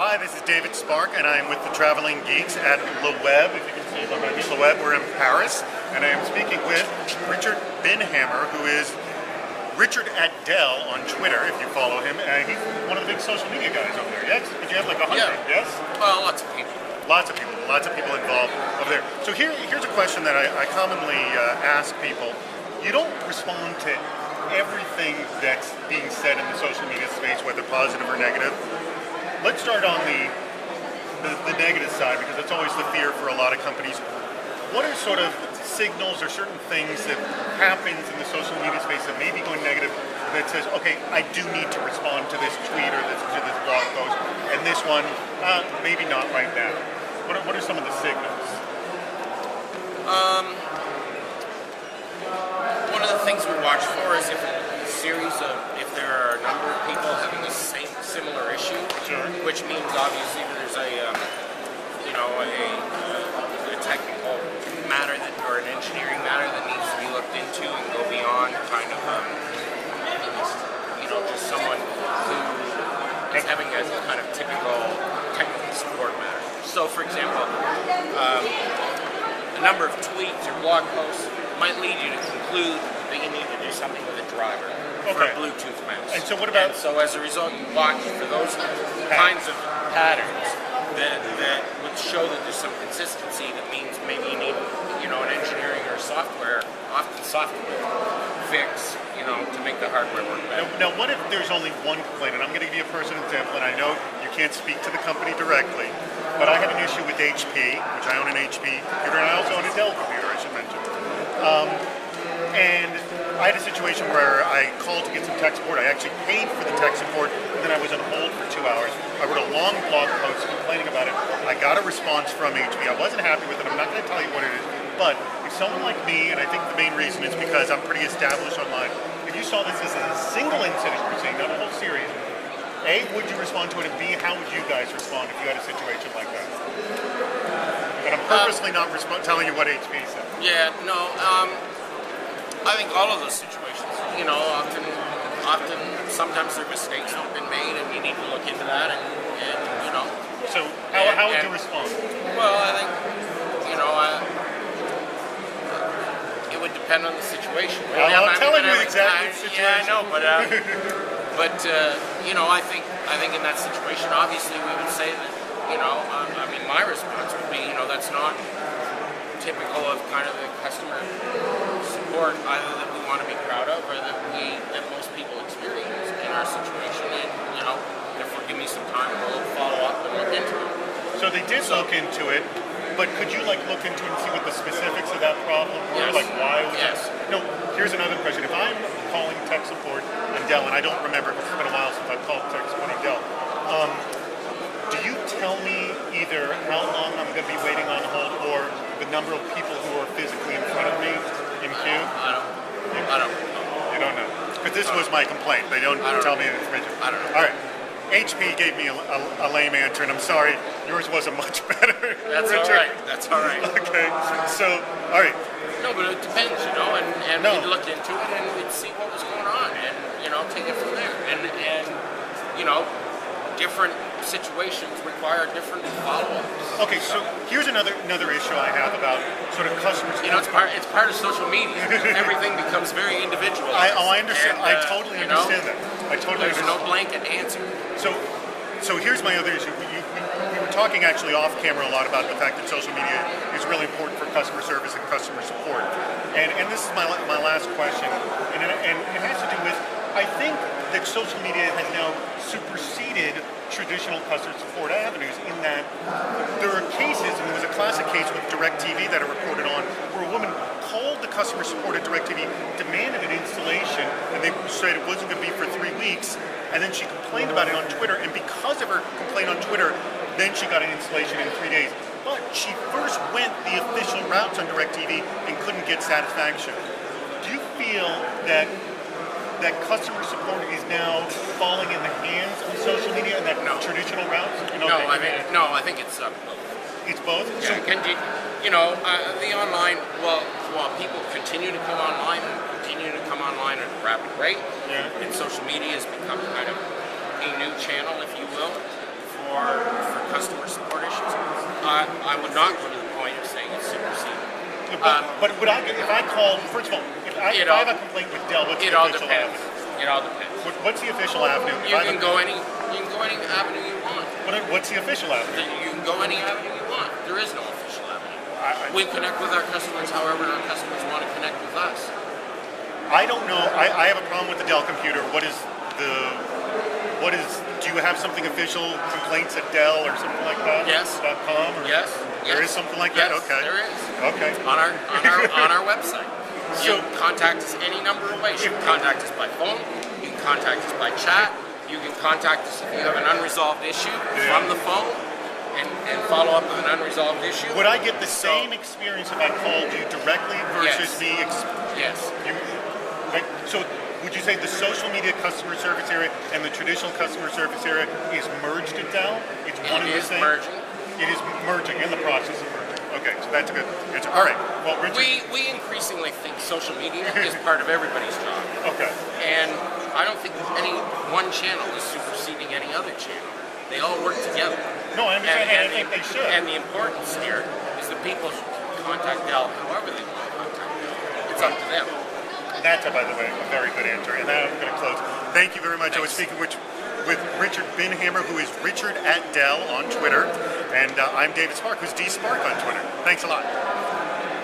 Hi, this is David Spark, and I am with the Traveling Geeks at Le Web. If you can see behind me, Le Web, we're in Paris, and I am speaking with Richard Binhammer, who is Richard at Dell on Twitter, if you follow him. He's one of the big social media guys over there, yes? Did you have like 100, yes? Well, lots of people. Lots of people involved over there. So here's a question that I commonly ask people. You don't respond to everything that's being said in the social media space, whether positive or negative. Let's start on the negative side, because it's always the fear for a lot of companies. What are sort of signals or certain things that happens in the social media space that may be going negative that says, okay, I do need to respond to this tweet or to this blog post, and this one, maybe not right now. What are some of the signals? One of the things we watch for is if there are a number of people having the same similar issue, Sure. which means obviously there's a technical matter or an engineering matter that needs to be looked into and go beyond kind of just someone who is having a kind of typical technical support matter. So, for example, a number of tweets or blog posts might lead you to conclude that you need to do something with a driver for a Bluetooth mouse. And so what about... And so as a result, you watch for those kinds of patterns that would show that there's some consistency. That means maybe you need, an engineering or often software fix, to make the hardware work better. Now, what if there's only one complaint? And I'm going to give you a personal example, and I know you can't speak to the company directly, but I have an issue with HP, which I own an HP computer, and I also own a Dell computer, I should mention. And I had a situation where I called to get some tech support. I actually paid for the tech support, and then I was on hold for 2 hours. I wrote a long blog post complaining about it. I got a response from HP. I wasn't happy with it. I'm not going to tell you what it is. But if someone like me, and I think the main reason is because I'm pretty established online, if you saw this as a single incident, you're saying, not a whole series, A, would you respond to it, and B, how would you guys respond if you had a situation like that? And I'm purposely not telling you what HP said. Yeah, no, I think all of those situations, often sometimes there are mistakes that have been made, and you need to look into that, and So how would you respond? Well, I think, it would depend on the situation. Really. I'm telling you exactly the situation. Yeah, I know, but I think in that situation, obviously we would say that, my response would be, that's not typical of kind of the customer support either that we want to be proud of or that most people experience in our situation, and therefore give me some time, we'll follow up and look into it. So they did look into it, but could you look into it and see what the specifics of that problem were? Yes. Like why was Yes. it? No, here's another question. If I'm calling tech support on Dell, and I don't remember because it's been a while since I've called tech support on Dell, do you tell me either how long I'm going to be waiting on hold or the number of people who are physically in front of me in queue? I don't know. You don't know. Because this was my complaint. They don't tell me the information. I don't know. All right. HP gave me a lame answer, and I'm sorry, yours wasn't much better. That's Richard. all right. That's all right. Okay, so, all right. No, but it depends, and we'd look into it and we'd see what was going on, and take it from there. And different situations require different follow-ups. Okay, so here's another issue I have about sort of customers. It's part of social media. Everything becomes very individual. I understand. And, I totally understand that. I totally There's understand. no blanket answer. So here's my other issue. We were talking actually off camera a lot about the fact that social media is really important for customer service and customer support. And this is my last question, and it has to do with, I think that social media has now superseded traditional customer support avenues in that there are cases, and there was a classic case with DirecTV that I reported on, where a woman called the customer support at DirecTV, demanded an installation, and they said it wasn't going to be for 3 weeks, and then she complained about it on Twitter, and because of her complaint on Twitter, then she got an installation in 3 days. But she first went the official routes on DirecTV and couldn't get satisfaction. Do you feel that customer support is now falling in the hands of social media and that traditional routes? I think it's both. It's both? Yeah, the online, while people continue to come online and continue to come online at a rapid rate, and social media has become kind of a new channel, if you will, for customer support issues. I would not go to the point of saying it's superseded. But would I, if I call, first of all, if I have a complaint with Dell, what's the It all official depends. avenue? It all depends. What's the official avenue? You can go any avenue you want. What's the official avenue? You can go any avenue you want. There is no official avenue. We connect with our customers however our customers want to connect with us. I don't know. I have a problem with the Dell computer. Do you have something official, complaints at Dell or something like that? Yes. .com? Or Yes. There is something like that? Yes, Okay. there is. Okay. On our website. You can contact us any number of ways. You can contact us by phone. You can contact us by chat. You can contact us if you have an unresolved issue from the phone and follow up with an unresolved issue. Would I get the same experience if I called you directly versus Yes. So would you say the social media customer service area and the traditional customer service area is merged at Dell? It's one and the same? Merging. It is merging, in the process of merging. Okay, so that's a good answer. All right. Well, Richard. We increasingly think social media is part of everybody's job. Okay. And I don't think any one channel is superseding any other channel. They all work together. No, I understand, and I think they should. And the importance here is that people should contact Dell however they want to contact Dell. It's up to them. That's, by the way, a very good answer. And now I'm going to close. Thank you very much. Thanks. I was speaking with Richard Binhammer, who is Richard at Dell on Twitter. And I'm David Spark, who's D Spark on Twitter. Thanks a lot.